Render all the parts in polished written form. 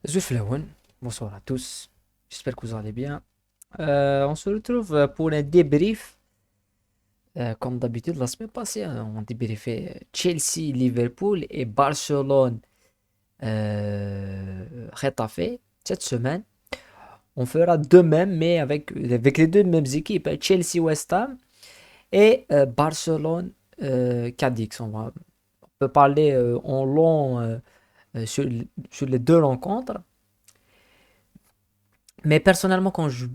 Zuflaouen, bonsoir à tous, j'espère que vous allez bien. On se retrouve pour un débrief. Comme d'habitude, la semaine passée, on débriefait Chelsea, Liverpool et Barcelone, Getafe. Cette semaine, on fera de même, mais avec les deux mêmes équipes, hein, Chelsea, West Ham et Barcelone, Cadix. On peut parler en long sur les deux rencontres. Mais personnellement, quand je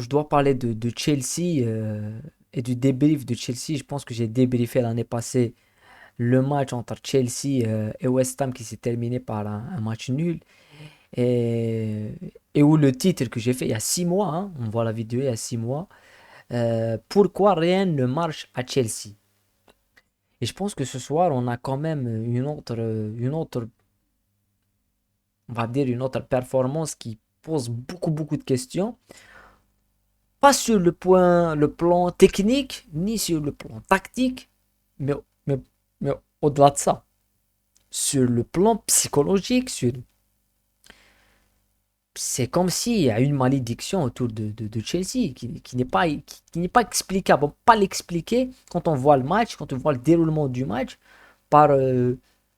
dois parler de Chelsea et du débrief de Chelsea, je pense que j'ai débriefé l'année passée le match entre Chelsea et West Ham qui s'est terminé par un match nul. Et, et où le titre que j'ai fait il y a 6 mois, hein, on voit la vidéo il y a 6 mois, pourquoi rien ne marche à Chelsea. Et je pense que ce soir, on a quand même on va dire une autre performance qui pose beaucoup de questions. Pas sur le plan technique, ni sur le plan tactique, mais, mais, mais au-delà de ça, sur le plan psychologique, c'est comme s'il y a une malédiction autour de Chelsea qui n'est pas, qui n'est pas explicable. On peut pas l'expliquer quand on voit le match, quand on voit le déroulement du match, par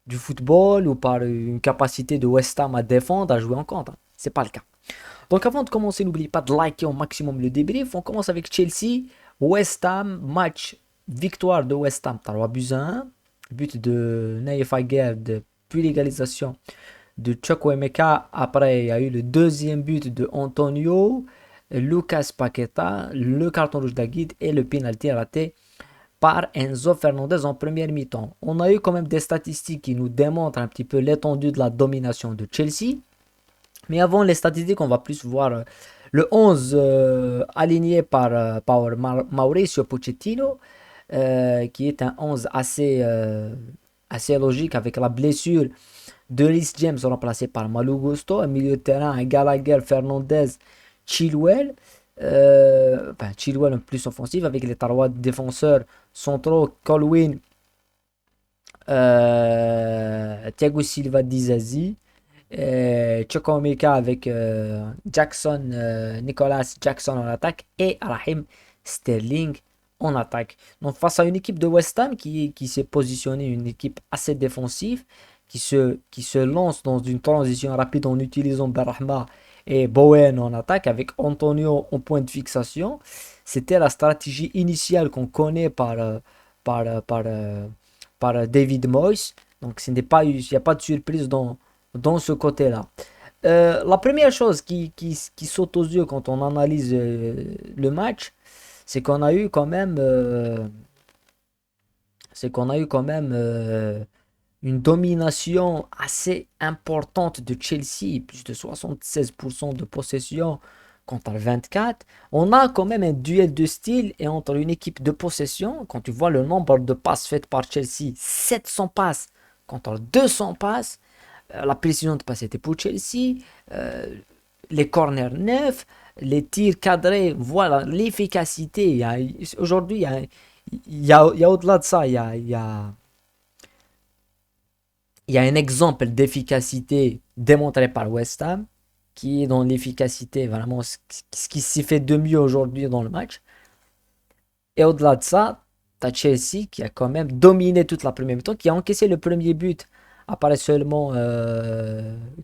du football ou par une capacité de West Ham à défendre, à jouer en contre. C'est pas le cas. Donc avant de commencer, n'oubliez pas de liker au maximum le débrief. On commence avec Chelsea, West Ham, match, victoire de West Ham, 3 buts à 1, but de Naïf Aguerd, puis l'égalisation de Chukwuemeka. Après, il y a eu le deuxième but de Antonio, Lucas Paqueta, le carton rouge d'Aguid et le penalty raté par Enzo Fernandez en première mi-temps. On a eu quand même des statistiques qui nous démontrent un petit peu l'étendue de la domination de Chelsea. Mais avant les statistiques, on va plus voir le 11 aligné par Mauricio Pochettino, qui est un 11 assez logique avec la blessure de Rhys James remplacé par Malou Gusto, un milieu de terrain, un Gallagher, Fernandez, Chilwell. Chilwell en plus offensif avec les trois défenseurs centraux, Colwyn, Thiago Silva, Dizazi. Chukwuemeka avec Jackson, Nicolas Jackson en attaque et Raheem Sterling en attaque. Donc face à une équipe de West Ham qui s'est positionnée, une équipe assez défensive, qui se lance dans une transition rapide en utilisant Berrahma et Bowen en attaque avec Antonio en point de fixation. C'était la stratégie initiale qu'on connaît par, euh, par, euh, par David Moyes. Donc il n'y a pas de surprise dans ce côté-là. La première chose qui saute aux yeux quand on analyse le match, c'est qu'on a eu quand même, c'est qu'on a eu quand même une domination assez importante de Chelsea, plus de 76% de possession contre 24. On a quand même un duel de style et entre une équipe de possession, quand tu vois le nombre de passes faites par Chelsea, 700 passes contre 200 passes, la précision de passe était pour Chelsea, euh, les corners neufs, les tirs cadrés, voilà, l'efficacité. Aujourd'hui, il y a au-delà de ça, il y a un exemple d'efficacité démontré par West Ham, qui est dans l'efficacité, vraiment ce qui s'y fait de mieux aujourd'hui dans le match. Et au-delà de ça, tu as Chelsea qui a quand même dominé toute la première mi-temps, qui a encaissé le premier but après seulement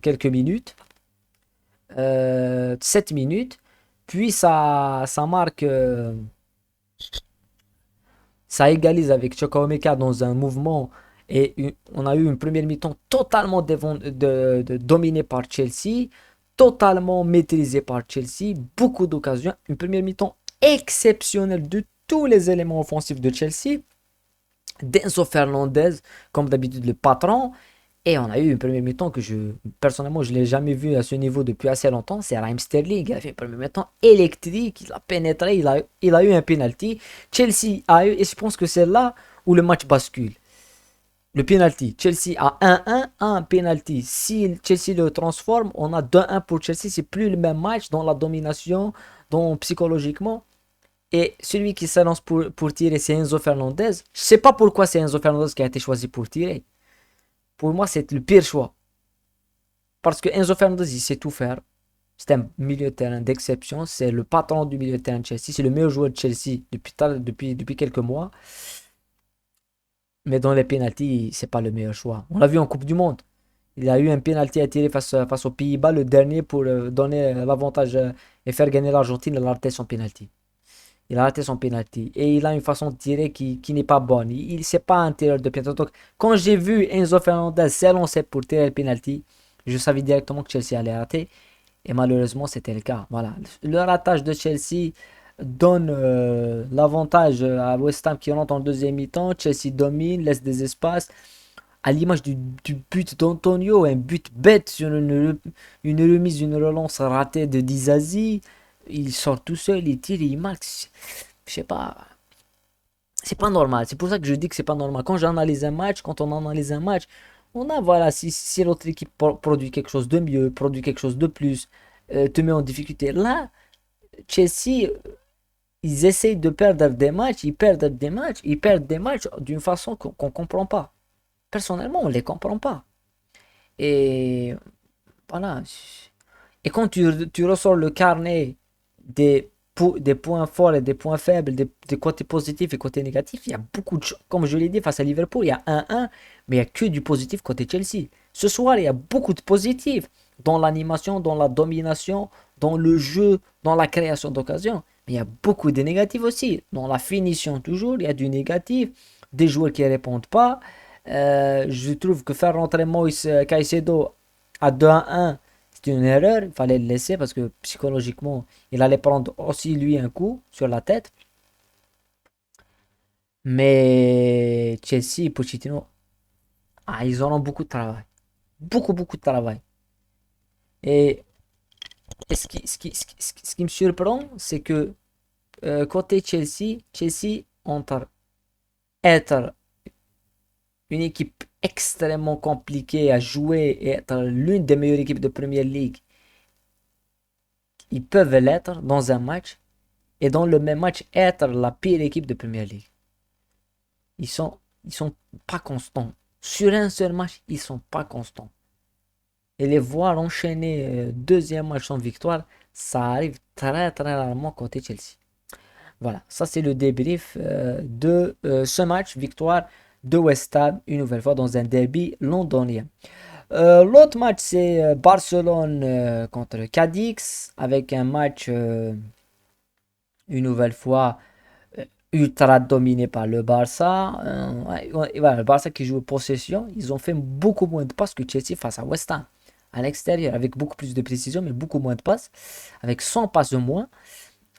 quelques minutes. 7 minutes. Puis ça marque, ça égalise avec Chukwuemeka dans un mouvement. On a eu une première mi-temps totalement dominée par Chelsea, totalement maîtrisée par Chelsea, beaucoup d'occasions. Une première mi-temps exceptionnelle de tous les éléments offensifs de Chelsea. Denso Fernandez, comme d'habitude le patron, et on a eu une première mi-temps que personnellement, je ne l'ai jamais vu à ce niveau depuis assez longtemps. C'est Raheem Sterling. Il a fait une première mi-temps électrique. Il a pénétré. Il a eu un penalty. Chelsea a eu, et je pense que c'est là où le match bascule. Le penalty. Chelsea a 1-1, un penalty. Si Chelsea le transforme, on a 2-1 pour Chelsea. C'est plus le même match dans la domination, dans psychologiquement. Et celui qui s'annonce pour tirer, c'est Enzo Fernandez. Je sais pas pourquoi c'est Enzo Fernandez qui a été choisi pour tirer. Pour moi, c'est le pire choix. Parce que Enzo Fernandez, il sait tout faire. C'est un milieu de terrain d'exception. C'est le patron du milieu de terrain de Chelsea. C'est le meilleur joueur de Chelsea depuis quelques mois. Mais dans les pénaltys, c'est pas le meilleur choix. On l'a vu en Coupe du Monde. Il a eu un pénalty à tirer face aux Pays-Bas, le dernier pour donner l'avantage et faire gagner l'Argentine. Il a raté son pénalty. Il a raté son penalty. Et il a une façon de tirer qui n'est pas bonne. C'est pas un tireur de penalty. Donc, quand j'ai vu Enzo Fernandez s'élancer pour tirer le penalty, je savais directement que Chelsea allait rater. Et malheureusement, c'était le cas. Voilà. Le ratage de Chelsea donne l'avantage à West Ham qui rentre en deuxième mi-temps. Chelsea domine, laisse des espaces. À l'image du but d'Antonio, un but bête sur une remise, une relance ratée de Dizazi. Il sort tout seul, il tire, il marque. Je sais pas. C'est pas normal. C'est pour ça que je dis que c'est pas normal. Quand j'analyse un match, quand on analyse un match, on a, voilà, si l'autre équipe produit quelque chose de mieux, produit quelque chose de plus, te met en difficulté. Là, Chelsea, ils essayent de perdre des matchs, ils perdent des matchs d'une façon qu'on comprend pas. Personnellement, on les comprend pas. Et voilà. Et quand tu ressors le carnet des points forts et des points faibles, des côtés positifs et côtés négatifs, il y a beaucoup de choses. Comme je l'ai dit, face à Liverpool, il y a 1-1, mais il n'y a que du positif côté Chelsea. Ce soir, il y a beaucoup de positifs dans l'animation, dans la domination, dans le jeu, dans la création d'occasions. Mais il y a beaucoup de négatifs aussi. Dans la finition, toujours, il y a du négatif, des joueurs qui ne répondent pas. Je trouve que faire rentrer Moïse Caicedo à 2-1, c'est une erreur. Il fallait le laisser parce que psychologiquement, il allait prendre aussi lui un coup sur la tête. Mais Chelsea et Pochettino, ils auront beaucoup de travail. Beaucoup, beaucoup de travail. Et, ce qui me surprend, c'est que côté Chelsea, entre être une équipe extrêmement compliquée à jouer et être l'une des meilleures équipes de Premier League, ils peuvent l'être dans un match et dans le même match être la pire équipe de Premier League. Ils sont pas constants. Sur un seul match, ils sont pas constants. Et les voir enchaîner deuxième match sans victoire, ça arrive très très rarement côté Chelsea. Voilà, ça c'est le débrief de ce match, victoire de West Ham, une nouvelle fois dans un derby londonien. L'autre match c'est Barcelone contre Cadix, avec un match une nouvelle fois ultra dominé par le Barça. Voilà, le Barça qui joue possession, ils ont fait beaucoup moins de passes que Chelsea face à West Ham. À l'extérieur, avec beaucoup plus de précision, mais beaucoup moins de passes. Avec 100 passes de moins,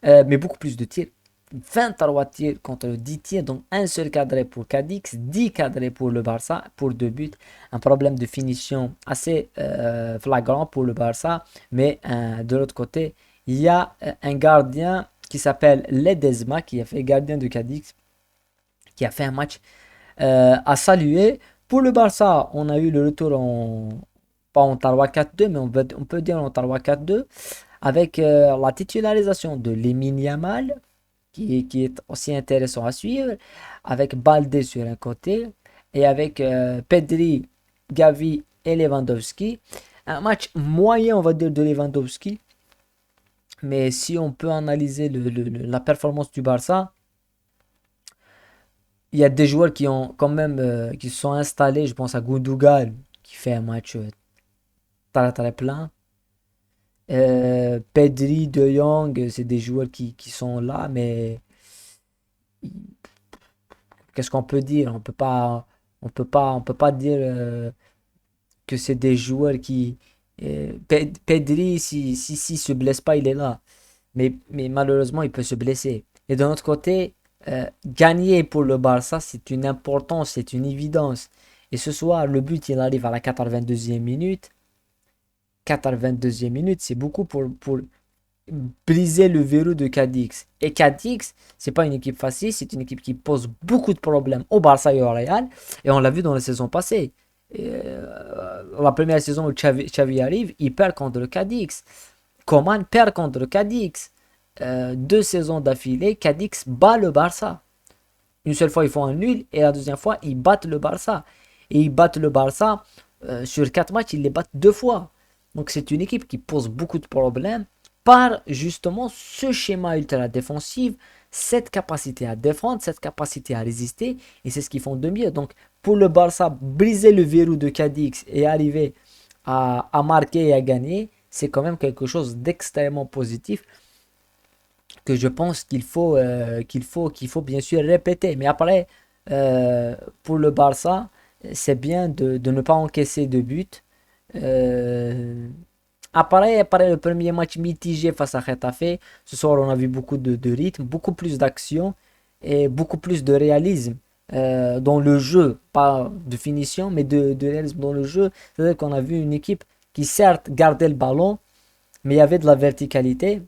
mais beaucoup plus de tirs. 23 tirs contre 10 tirs, donc un seul cadré pour Cadix, 10 cadrés pour le Barça, pour 2 buts. Un problème de finition assez flagrant pour le Barça, mais de l'autre côté, il y a un gardien qui s'appelle Ledesma, qui a fait gardien de Cadix, qui a fait un match à saluer. Pour le Barça, on a eu le retour pas en 3-4-2, mais on peut dire en 3-4-2, avec la titularisation de Lamine Yamal, qui est aussi intéressant à suivre, avec Balde sur un côté, et avec Pedri, Gavi et Lewandowski. Un match moyen, on va dire, de Lewandowski, mais si on peut analyser la performance du Barça, il y a des joueurs qui ont quand même qui se sont installés. Je pense à Gundogan qui fait un match très très plein. Pedri, De Jong, c'est des joueurs qui sont là, mais qu'est-ce qu'on peut dire? On peut pas dire que c'est des joueurs qui. Pedri, si se blesse pas, il est là. Mais malheureusement, il peut se blesser. Et de notre côté, gagner pour le Barça, c'est une importance, c'est une évidence. Et ce soir, le but, il arrive à la 82e minute. 82e minute, c'est beaucoup pour briser le verrou de Cadix. Et Cadix, c'est pas une équipe facile, c'est une équipe qui pose beaucoup de problèmes au Barça et au Real. Et on l'a vu dans la saison passée. La première saison où Xavi arrive, il perd contre le Cadix. Coman perd contre le Cadix. 2 saisons d'affilée, Cadix bat le Barça. Une seule fois, ils font un nul, et la deuxième fois, ils battent le Barça. Et ils battent le Barça sur 4 matchs, ils les battent 2 fois. Donc c'est une équipe qui pose beaucoup de problèmes par justement ce schéma ultra défensif, cette capacité à défendre, cette capacité à résister, et c'est ce qu'ils font de mieux. Donc pour le Barça, briser le verrou de Cadix et arriver à marquer et à gagner, c'est quand même quelque chose d'extrêmement positif que je pense qu'il faut bien sûr répéter. Mais après, pour le Barça, c'est bien de ne pas encaisser de but. Euh, après le premier match mitigé face à Getafe, ce soir on a vu beaucoup de rythme, beaucoup plus d'action et beaucoup plus de réalisme dans le jeu, pas de finition, mais de réalisme dans le jeu. C'est-à-dire qu'on a vu une équipe qui certes gardait le ballon, mais il y avait de la verticalité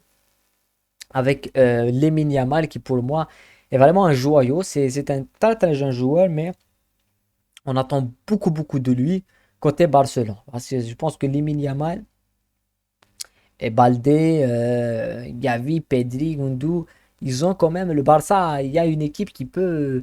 avec Lamine Yamal qui pour moi est vraiment un joyau. C'est un très très jeune joueur, mais on attend beaucoup de lui côté Barcelone. Parce que je pense que Lamine Yamal et Baldé, Gavi, Pedri, Gundu, ils ont quand même le Barça. Il y a une équipe qui peut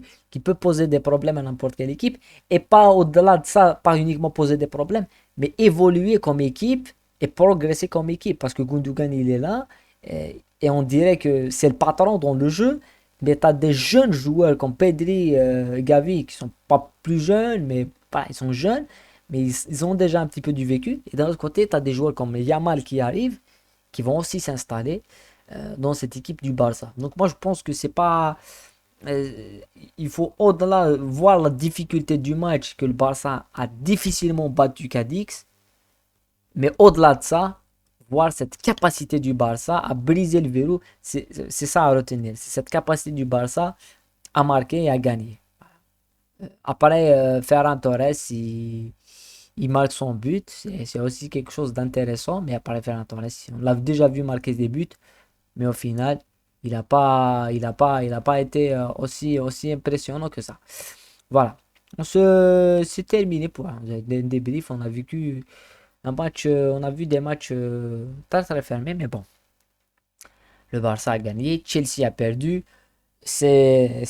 poser des problèmes à n'importe quelle équipe. Et pas au-delà de ça, pas uniquement poser des problèmes, mais évoluer comme équipe et progresser comme équipe. Parce que Gundogan, il est là. Et on dirait que c'est le patron dans le jeu. Mais tu as des jeunes joueurs comme Pedri, Gavi, qui sont pas plus jeunes, mais pas, ils sont jeunes mais ils ont déjà un petit peu du vécu. Et d'un autre côté, tu as des joueurs comme Yamal qui arrivent, qui vont aussi s'installer dans cette équipe du Barça. Donc moi, je pense que c'est pas... euh, il faut au-delà voir la difficulté du match que le Barça a difficilement battu Cadix, mais au-delà de ça, voir cette capacité du Barça à briser le verrou, c'est ça à retenir. C'est cette capacité du Barça à marquer et à gagner. Après, Ferran Torres, il marque son but. C'est aussi quelque chose d'intéressant. Mais après Ferran Torres, on l'a déjà vu marquer des buts. Mais au final, il a pas été aussi impressionnant que ça. Voilà. C'est terminé pour un débrief. On a vécu un match, on a vu des matchs très très fermés. Mais bon, le Barça a gagné. Chelsea a perdu. C'est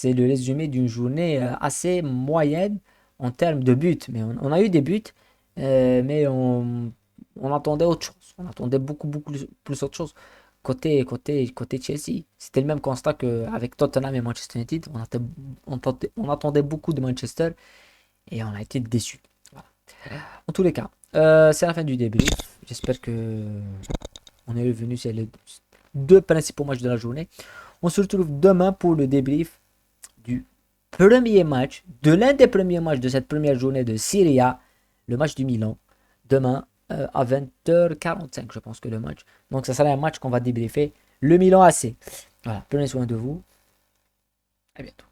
le résumé d'une journée assez moyenne en termes de buts. Mais on a eu des buts, mais on attendait autre chose. On attendait beaucoup plus autre chose côté Chelsea. C'était le même constat qu'avec Tottenham et Manchester United. On attendait beaucoup de Manchester et on a été déçus. Voilà. En tous les cas, c'est la fin du débrief. J'espère que on est revenu sur les deux principaux matchs de la journée. On se retrouve demain pour le débrief du premier match, de l'un des premiers matchs de cette première journée de Serie A, le match du Milan. Demain à 20h45, je pense que le match. Donc ça sera un match qu'on va débriefer. Le Milan AC. Voilà, prenez soin de vous. À bientôt.